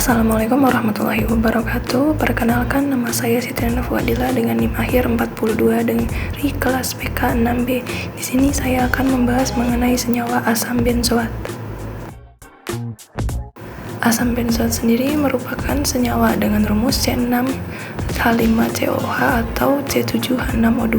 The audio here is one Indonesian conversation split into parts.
Assalamualaikum warahmatullahi wabarakatuh. Perkenalkan, nama saya Siti Fuadila dengan NIM akhir 42 dari kelas PK 6B. Di sini saya akan membahas mengenai senyawa asam benzoat. Asam benzoat sendiri merupakan senyawa dengan rumus C6H5COH atau C7H6O2,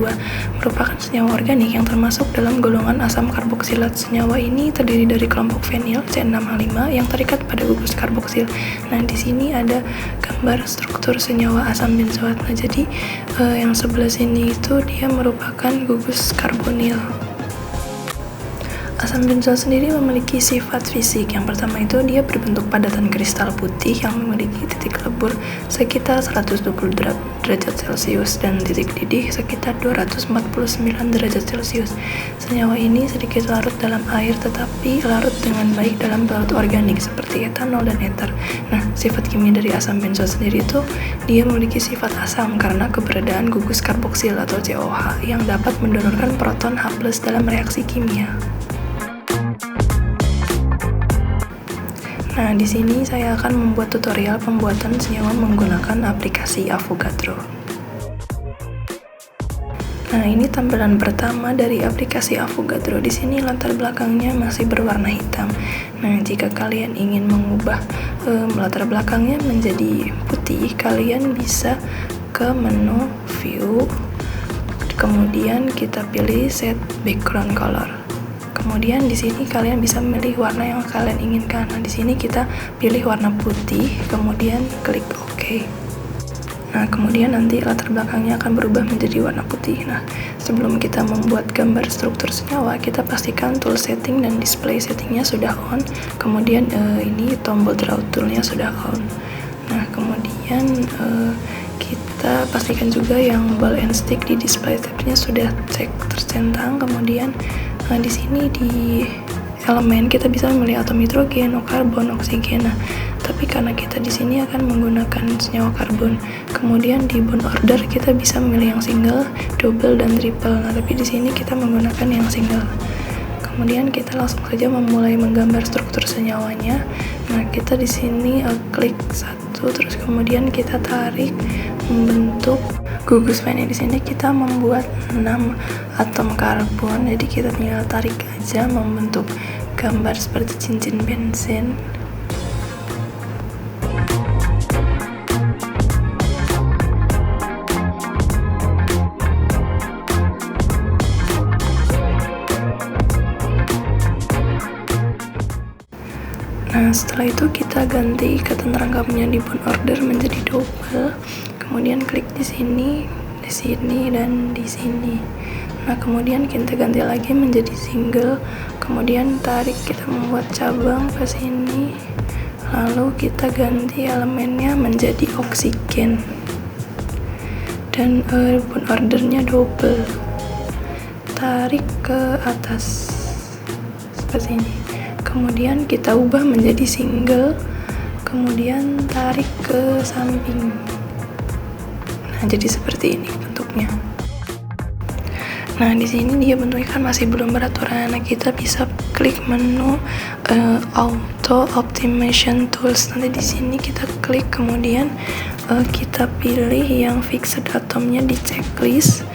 merupakan senyawa organik yang termasuk dalam golongan asam karboksilat. Senyawa ini terdiri dari kelompok fenil C6H5 yang terikat pada gugus karboksil. Nah, di sini ada gambar struktur senyawa asam benzoat. Nah, jadi yang sebelah sini itu dia merupakan gugus karbonil. Asam benzoat sendiri memiliki sifat fisik. Yang pertama itu dia berbentuk padatan kristal putih yang memiliki titik lebur sekitar 120 derajat Celcius dan titik didih sekitar 249 derajat Celcius. Senyawa ini sedikit larut dalam air tetapi larut dengan baik dalam pelarut organik seperti etanol dan ether. Nah, sifat kimia dari asam benzoat sendiri itu dia memiliki sifat asam karena keberadaan gugus karboksil atau COH yang dapat mendonorkan proton H+ dalam reaksi kimia. Nah, di sini saya akan membuat tutorial pembuatan senyawa menggunakan aplikasi Avogadro. Nah, ini tampilan pertama dari aplikasi Avogadro. Di sini latar belakangnya masih berwarna hitam. Nah, jika kalian ingin mengubah latar belakangnya menjadi putih, kalian bisa ke menu View, kemudian kita pilih Set Background Color. Kemudian di sini kalian bisa memilih warna yang kalian inginkan. Nah, di sini kita pilih warna putih, kemudian klik OK. Nah, kemudian nanti latar belakangnya akan berubah menjadi warna putih. Nah, sebelum kita membuat gambar struktur senyawa, kita pastikan tool setting dan display settingnya sudah on. Kemudian ini tombol draw toolnya sudah on. Nah, kemudian kita pastikan juga yang ball and stick di display tabnya sudah tercentang. Kemudian di sini di elemen kita bisa memilih atom hidrogen, karbon, oksigen. Nah, tapi karena kita di sini akan menggunakan senyawa karbon, kemudian di bond order kita bisa memilih yang single, double, dan triple. Nah, tapi di sini kita menggunakan yang single. Kemudian kita langsung saja memulai menggambar struktur senyawanya. Nah, kita di sini klik satu, terus kemudian kita tarik membentuk gugus fenil. Di sini kita membuat 6 atom karbon. Jadi kita tinggal tarik aja membentuk gambar seperti cincin bensin. Nah, setelah itu kita ganti ketenterangkapannya di bond order menjadi double. Kemudian klik di sini, dan di sini. Nah, kemudian kita ganti lagi menjadi single. Kemudian tarik, kita membuat cabang ke sini. Lalu kita ganti elemennya menjadi oksigen. Dan bond ordernya double. Tarik ke atas seperti ini. Kemudian kita ubah menjadi single. Kemudian tarik ke samping. Nah, jadi seperti ini bentuknya. Nah, di sini dia bentuknya kan masih belum beraturan. Nah, kita bisa klik menu Auto Optimization Tools. Nanti di sini kita klik, kemudian kita pilih yang fixed atomnya di checklist,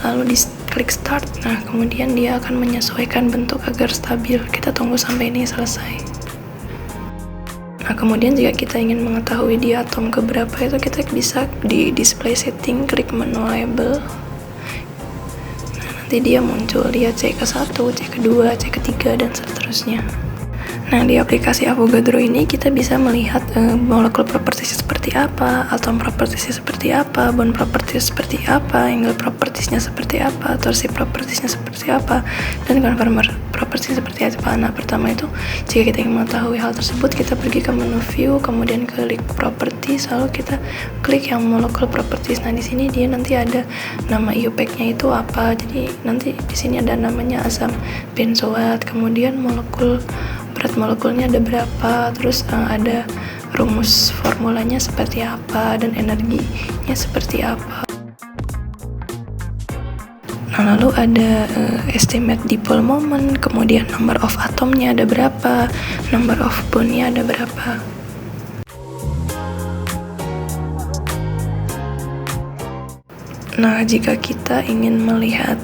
lalu di klik start. Nah, kemudian dia akan menyesuaikan bentuk agar stabil. Kita tunggu sampai ini selesai. Nah, kemudian jika kita ingin mengetahui di atom keberapa itu, kita bisa di display setting klik menu label. Nah, nanti dia muncul, dia C ke 1, C ke 2, C ke 3, dan seterusnya. Nah, di aplikasi Avogadro ini kita bisa melihat molekul propertiesnya seperti apa, atom propertiesnya seperti apa, bond properties seperti apa, angle propertiesnya seperti apa, torsi propertiesnya seperti apa, dan conformer propertiesnya seperti apa. Nah, pertama itu jika kita ingin mengetahui hal tersebut, kita pergi ke menu view, kemudian klik properties, lalu kita klik yang molekul properties. Nah, di sini dia nanti ada nama IUPAC-nya itu apa. Jadi nanti di sini ada namanya asam benzoat, kemudian berat molekulnya ada berapa, terus ada rumus formulanya seperti apa, dan energinya seperti apa. Nah, lalu ada estimate dipole moment, kemudian number of atomnya ada berapa, number of bondnya ada berapa. Nah, jika kita ingin melihat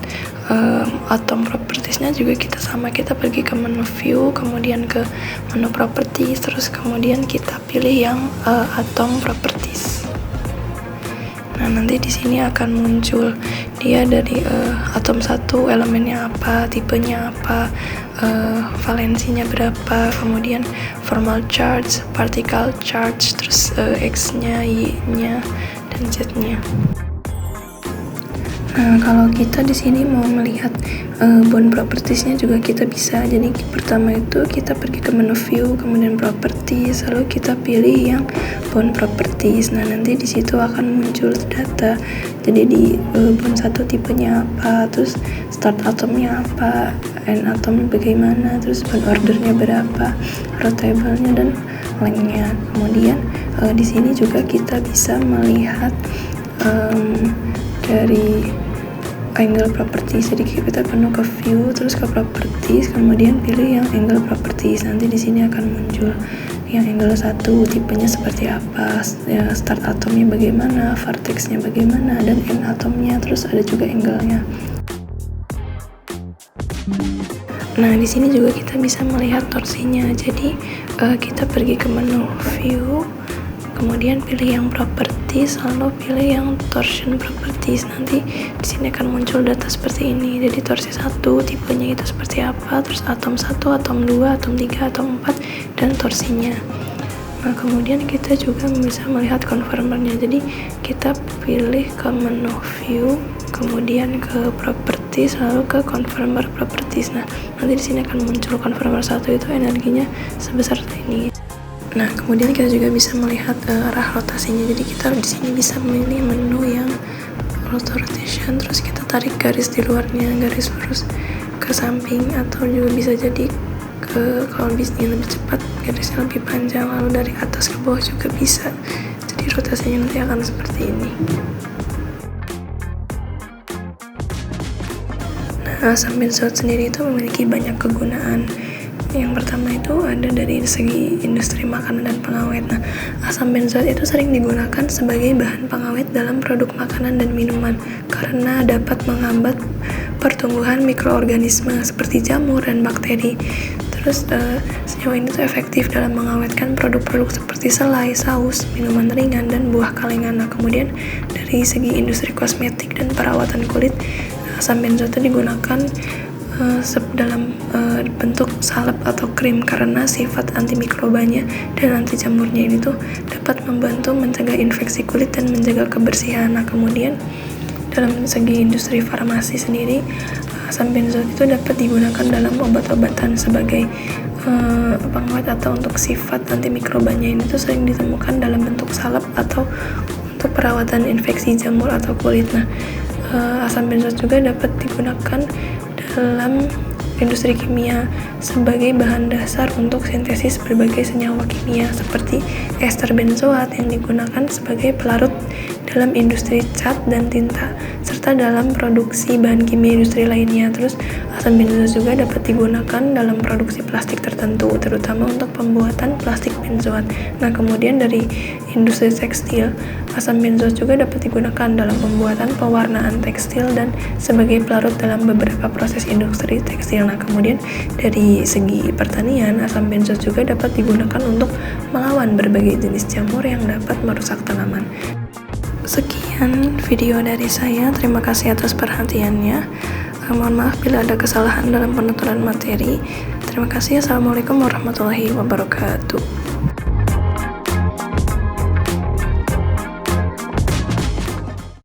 atom propertiesnya juga kita pergi ke menu view, kemudian ke menu properties, terus kemudian kita pilih yang atom properties. Nah, nanti di sini akan muncul dia dari atom 1 elemennya apa, tipenya apa, valensinya berapa, kemudian formal charge, particle charge, terus X-nya, Y-nya, dan Z-nya. Nah, kalau kita di sini mau melihat bond propertiesnya juga kita bisa. Jadi pertama itu kita pergi ke menu view, kemudian properties, lalu kita pilih yang bond properties. Nah, nanti di situ akan muncul data. Jadi di bond 1 tipenya apa, terus start atomnya apa, end atomnya bagaimana, terus bond ordernya berapa, rotablenya dan lengthnya. Kemudian di sini juga kita bisa melihat dari angle properties. Jadi kita penuh ke view, terus ke properties, kemudian pilih yang angle properties. Nanti di sini akan muncul yang angle 1 tipenya seperti apa, ya, start atomnya bagaimana, vertexnya bagaimana, dan end atomnya, terus ada juga angle-nya. Nah, di sini juga kita bisa melihat torsinya. Jadi kita pergi ke menu view, kemudian pilih yang properties, lalu pilih yang torsion properties. Nanti di sini akan muncul data seperti ini. Jadi torsi 1 tipenya itu seperti apa, terus atom 1, atom 2, atom 3, atom 4, dan torsinya. Nah, kemudian kita juga bisa melihat conformernya. Jadi kita pilih ke menu view, kemudian ke properties, lalu ke conformer properties. Nah, nanti di sini akan muncul conformer 1 itu energinya sebesar ini. Nah, kemudian kita juga bisa melihat arah rotasinya. Jadi kita di sini bisa memilih menu yang auto rotation, terus kita tarik garis di luarnya, garis lurus ke samping, atau juga bisa jadi kalau bisnya lebih cepat, garisnya lebih panjang, lalu dari atas ke bawah juga bisa. Jadi rotasinya nanti akan seperti ini. Nah, asam benzoat sendiri itu memiliki banyak kegunaan. Yang pertama itu ada dari segi industri makanan dan pengawet. Nah, asam benzoat itu sering digunakan sebagai bahan pengawet dalam produk makanan dan minuman karena dapat menghambat pertumbuhan mikroorganisme seperti jamur dan bakteri. Terus senyawa ini tuh efektif dalam mengawetkan produk-produk seperti selai, saus, minuman ringan, dan buah kalengan. Nah, kemudian dari segi industri kosmetik dan perawatan kulit, asam benzoat itu digunakan dalam bentuk salep atau krim karena sifat antimikrobanya dan anti jamurnya ini tuh dapat membantu mencegah infeksi kulit dan menjaga kebersihan. Nah, kemudian dalam segi industri farmasi sendiri, asam benzoat itu dapat digunakan dalam obat-obatan sebagai pengawet atau untuk sifat antimikrobanya ini tuh sering ditemukan dalam bentuk salep atau untuk perawatan infeksi jamur atau kulit. Nah, asam benzoat juga dapat digunakan dalam industri kimia sebagai bahan dasar untuk sintesis berbagai senyawa kimia seperti ester benzoat yang digunakan sebagai pelarut dalam industri cat dan tinta serta dalam produksi bahan kimia industri lainnya. Terus asam benzoat juga dapat digunakan dalam produksi plastik tertentu, terutama untuk pembuatan plastik benzoat. Nah, kemudian dari industri tekstil, asam benzoat juga dapat digunakan dalam pembuatan pewarnaan tekstil dan sebagai pelarut dalam beberapa proses industri tekstil. Nah, kemudian dari segi pertanian, asam benzoat juga dapat digunakan untuk melawan berbagai jenis jamur yang dapat merusak tanaman. Sekian video dari saya, terima kasih atas perhatiannya. Mohon maaf bila ada kesalahan dalam penuturan materi. Terima kasih. Assalamualaikum warahmatullahi wabarakatuh.